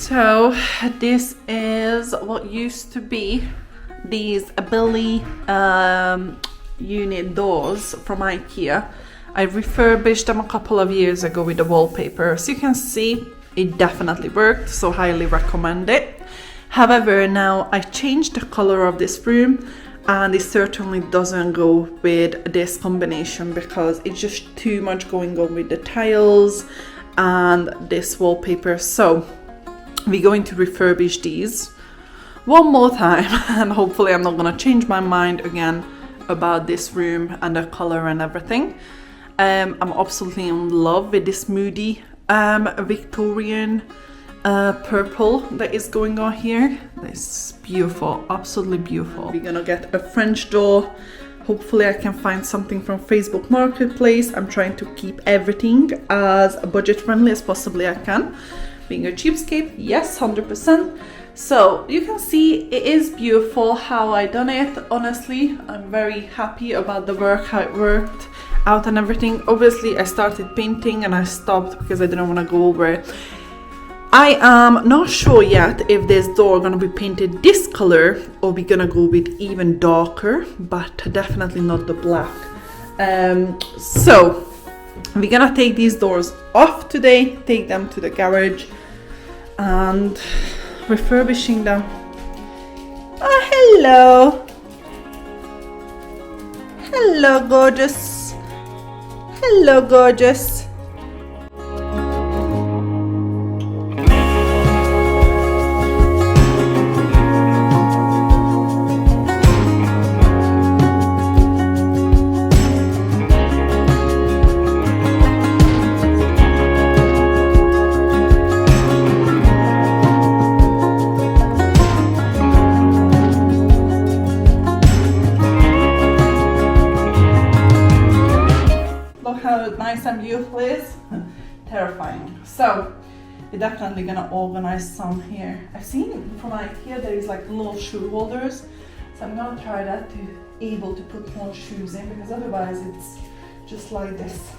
So this is what used to be these Billy unit doors from IKEA. I refurbished them a couple of years ago with the wallpaper. As you can see, it definitely worked, so highly recommend it. However, now I changed the color of this room and it certainly doesn't go with this combination because it's just too much going on with the tiles and this wallpaper. So we're going to refurbish these one more time and hopefully I'm not gonna change my mind again about this room and the color and everything. I'm absolutely in love with this moody Victorian purple that is going on here. It's beautiful, absolutely beautiful. We're gonna get a French door. Hopefully I can find something from Facebook Marketplace. I'm trying to keep everything as budget friendly as possibly I can. Being a cheapskate, yes, 100%. So you can see it is beautiful how I done it. Honestly, I'm very happy about the work, how it worked out and everything. Obviously I started painting and I stopped because I didn't want to go over it. I am not sure yet if this door gonna be painted this color or we're gonna go with even darker, but definitely not the black. So we're gonna take these doors off today, take them to the garage and refurbishing them. Oh, hello. Hello, gorgeous. Hello, gorgeous. Nice and beautiful is terrifying. So we're definitely gonna organize some here. I've seen from IKEA there is like little shoe holders, so I'm gonna try that to able to put more shoes in because otherwise it's just like this.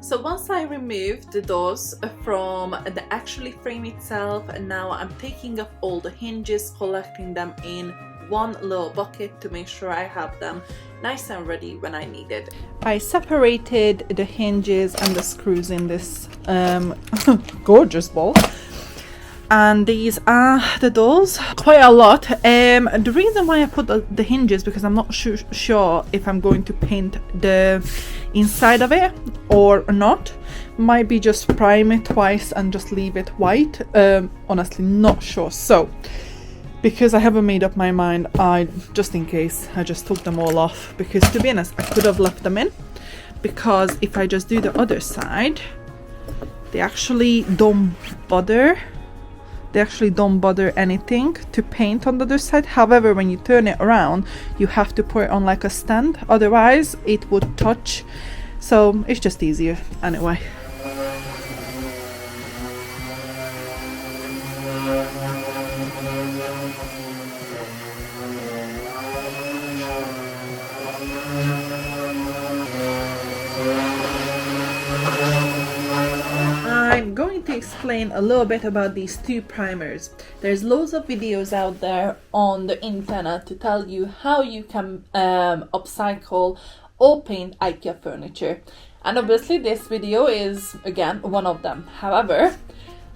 So once I removed the doors from the actually frame itself, and now I'm taking off all the hinges, collecting them in one little bucket to make sure I have them nice and ready when I need it. I separated the hinges and the screws in this gorgeous ball, and these are the doors, quite a lot. The reason why I put the hinges because I'm not sure if I'm going to paint the inside of it or not. Might be just prime it twice and just leave it white. Honestly not sure. So because I haven't made up my mind, just in case I just took them all off, because to be honest I could have left them in, because if I just do the other side they actually don't bother anything to paint on the other side. However, when you turn it around you have to put it on like a stand, otherwise it would touch, so it's just easier anyway. I'm going to explain a little bit about these two primers. There's loads of videos out there on the internet to tell you how you can upcycle or paint IKEA furniture, and obviously this video is again one of them. However,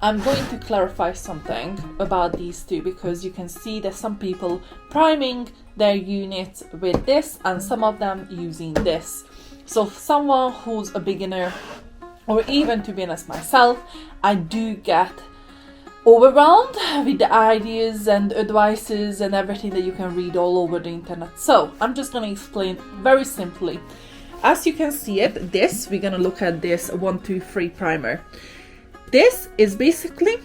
I'm going to clarify something about these two, because you can see that some people priming their units with this and some of them using this. So for someone who's a beginner, or even to be honest myself, I do get overwhelmed with the ideas and advices and everything that you can read all over the internet. So I'm just going to explain very simply. As you can see it, we're going to look at this 123 primer. This is basically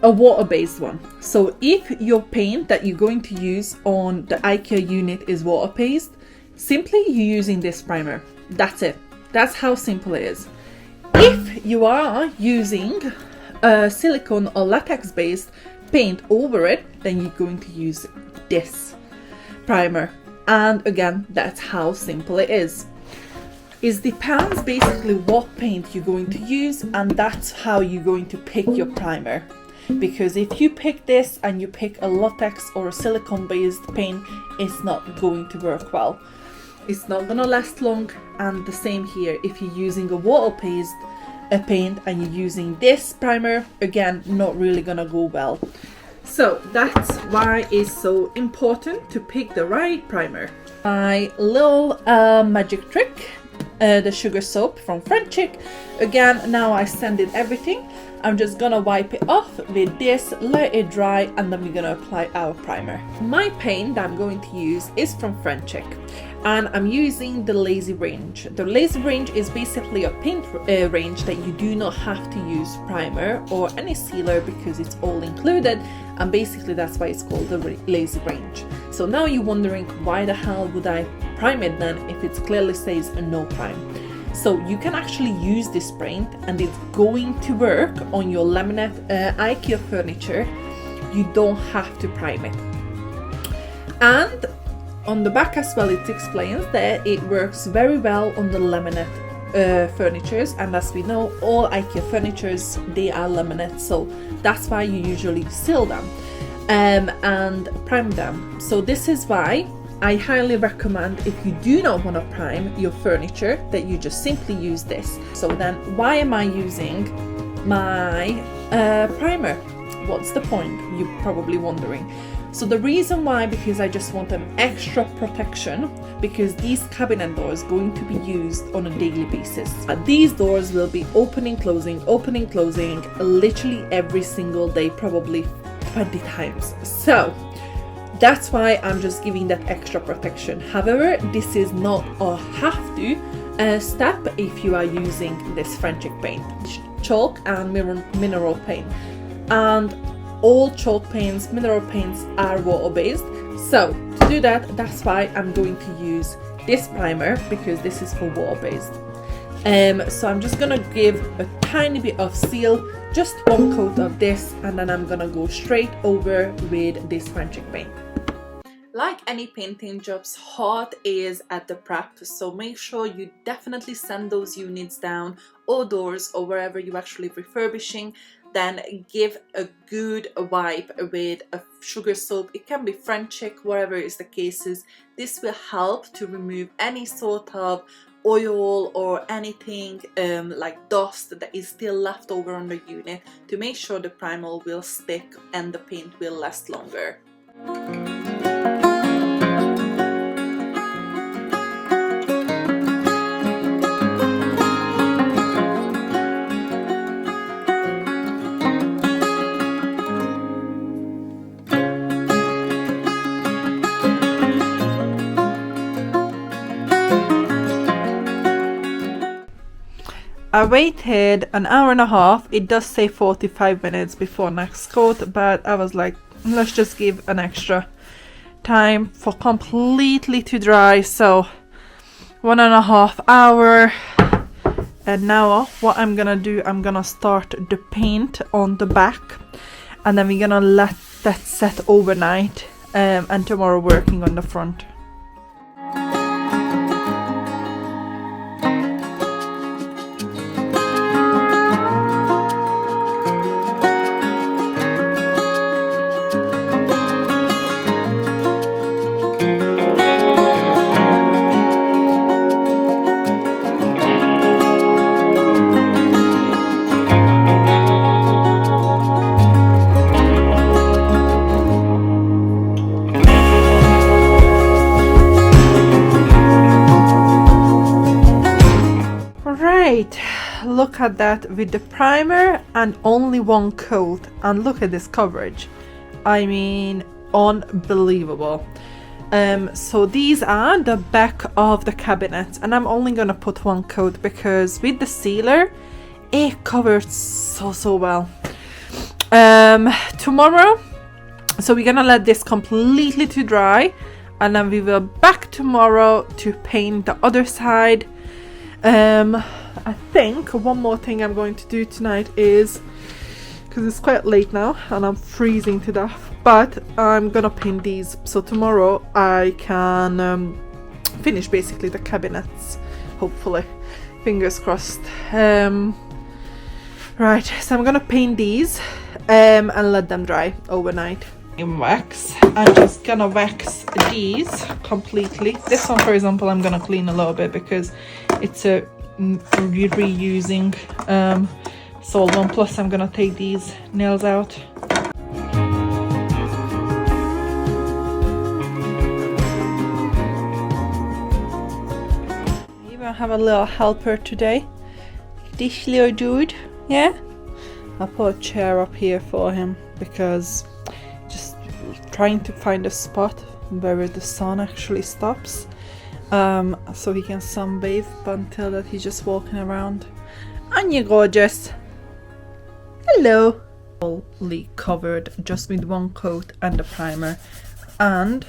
a water-based one. So if your paint that you're going to use on the IKEA unit is water-based, simply you're using this primer. That's it. That's how simple it is. If you are using a silicone or latex based paint over it, then you're going to use this primer. And again, that's how simple it is. It depends basically what paint you're going to use, and that's how you're going to pick your primer. Because if you pick this and you pick a latex or a silicone based paint, it's not going to work well. It's not gonna last long. And the same here, if you're using a water-based paint and you're using this primer, again, not really gonna go well. So that's why it's so important to pick the right primer. My little magic trick, the sugar soap from Frenchic. Again, now I sanded everything. I'm just gonna wipe it off with this, let it dry, and then we're gonna apply our primer. My paint that I'm going to use is from Frenchic, and I'm using the Lazy Range. The Lazy Range is basically a paint range that you do not have to use primer or any sealer because it's all included, and basically that's why it's called the Lazy Range. So now you're wondering, why the hell would I prime it then if it clearly says no prime? So you can actually use this paint and it's going to work on your laminate IKEA furniture. You don't have to prime it. And on the back as well, it explains that it works very well on the laminate furnitures, and as we know, all IKEA furnitures, they are laminate, so that's why you usually seal them and prime them. So this is why I highly recommend, if you do not want to prime your furniture, that you just simply use this. So then why am I using my primer? What's the point? You're probably wondering. So the reason why, because I just want an extra protection, because these cabinet doors are going to be used on a daily basis. These doors will be opening, closing, literally every single day, probably 20 times. So that's why I'm just giving that extra protection. However, this is not a have to step if you are using this Frenchic paint, chalk and mineral paint. And all chalk paints, mineral paints are water based. So to do that, that's why I'm going to use this primer, because this is for water based. So I'm just gonna give a tiny bit of seal, just one coat of this, and then I'm gonna go straight over with this Frenchic paint. Like any painting jobs, hard is at the prep, so make sure you definitely sand those units down, or doors, or wherever you're actually refurbishing. Then give a good wipe with a sugar soap. It can be Frenchic, whatever is the cases. This will help to remove any sort of oil or anything like dust that is still left over on the unit, to make sure the primer will stick and the paint will last longer. I waited an hour and a half. It does say 45 minutes before next coat, but I was like, let's just give an extra time for completely to dry. So 1.5 hours. And now what I'm gonna do, I'm gonna start the paint on the back, and then we're gonna let that set overnight, and tomorrow working on the front. Look at that, with the primer and only one coat, and look at this coverage. I mean, unbelievable. So these are the back of the cabinets, and I'm only gonna put one coat because with the sealer it covers so well. Tomorrow, so we're gonna let this completely to dry, and then we will back tomorrow to paint the other side. I think one more thing I'm going to do tonight is, because it's quite late now and I'm freezing to death, but I'm gonna paint these so tomorrow I can finish basically the cabinets hopefully. Fingers crossed. Right, so I'm gonna paint these and let them dry overnight. In wax, I'm just gonna wax these completely. This one, for example, I'm gonna clean a little bit because it's a reusing solvent. Plus, I'm gonna take these nails out. I even have a little helper today. This little dude, yeah. I'll put a chair up here for him because just trying to find a spot where the sun actually stops, so he can sunbathe. But until that, he's just walking around. And you're gorgeous. Hello. Fully covered just with one coat and a primer, and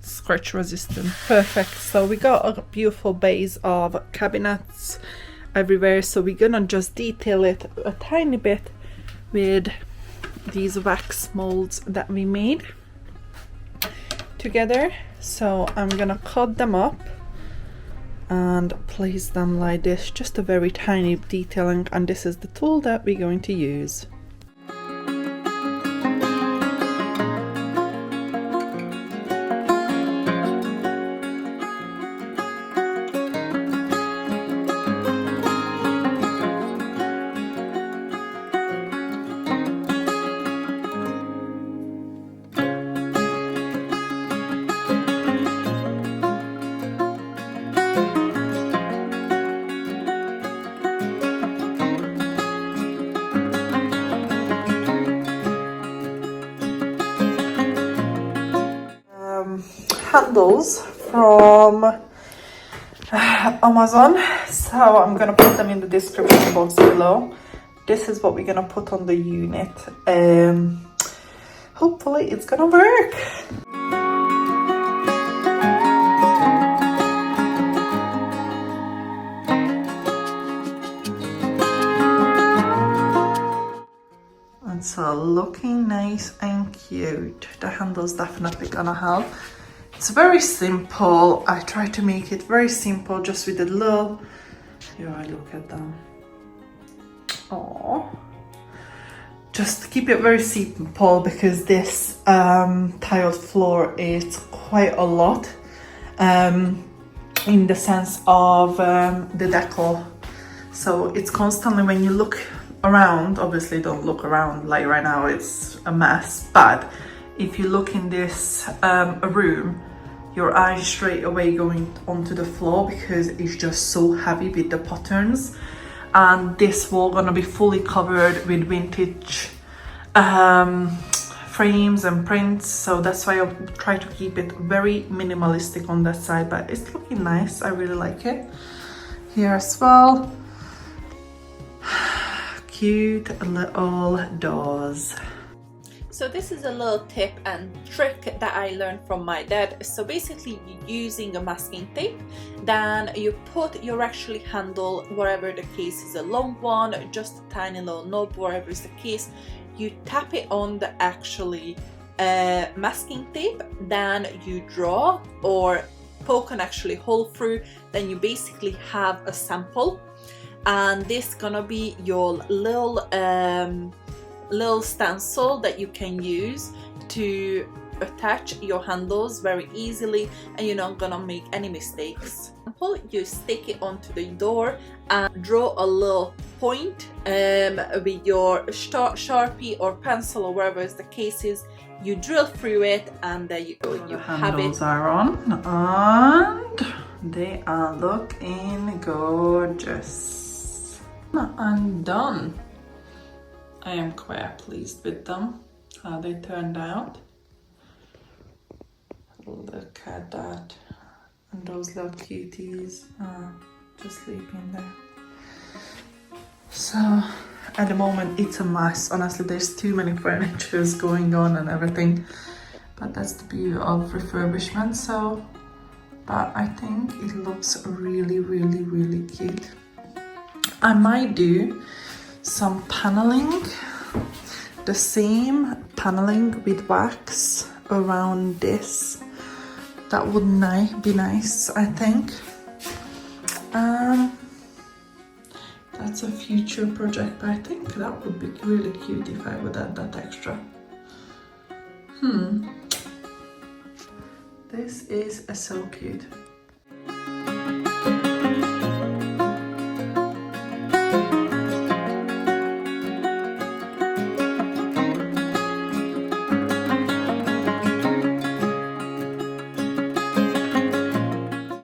scratch resistant. Perfect. So we got a beautiful base of cabinets everywhere, so we're gonna just detail it a tiny bit with these wax molds that we made together. So I'm gonna cut them up and place them like this, just a very tiny detailing, and this is the tool that we're going to use. Handles from Amazon, so I'm gonna put them in the description box below. This is what we're gonna put on the unit. Hopefully it's gonna work. And so looking nice and cute. The handle's definitely gonna help. It's very simple. I try to make it very simple, just with a little. Yeah, look at them. Oh, just keep it very simple because this tiled floor is quite a lot in the sense of the decor. So it's constantly, when you look around, obviously don't look around like right now, it's a mess, but if you look in this room, your eyes straight away going onto the floor because it's just so heavy with the patterns. And this wall gonna be fully covered with vintage frames and prints, so that's why I try to keep it very minimalistic on that side, but it's looking nice. I really like it. Here as well, cute little doors. So this is a little tip and trick that I learned from my dad. So basically, you're using a masking tape, then you put your actually handle, whatever the case is, a long one, just a tiny little knob, whatever is the case, you tap it on the actually masking tape, then you draw or poke an actually hole through, then you basically have a sample, and this gonna be your little stencil that you can use to attach your handles very easily, and you're not gonna make any mistakes. You stick it onto the door and draw a little point with your Sharpie or pencil or wherever is the case is. You drill through it, and there you go. You have it. Handles are on, and they are looking gorgeous. And done. I am quite pleased with them, how they turned out. Look at that. And those little cuties just sleeping there. So at the moment it's a mess. Honestly, there's too many furnitures going on and everything. But that's the beauty of refurbishment. So, but I think it looks really, really, really cute. I might do some paneling, the same paneling with wax around this That would be nice, I think. That's a future project, but I think that would be really cute if I would add that extra. This is so cute.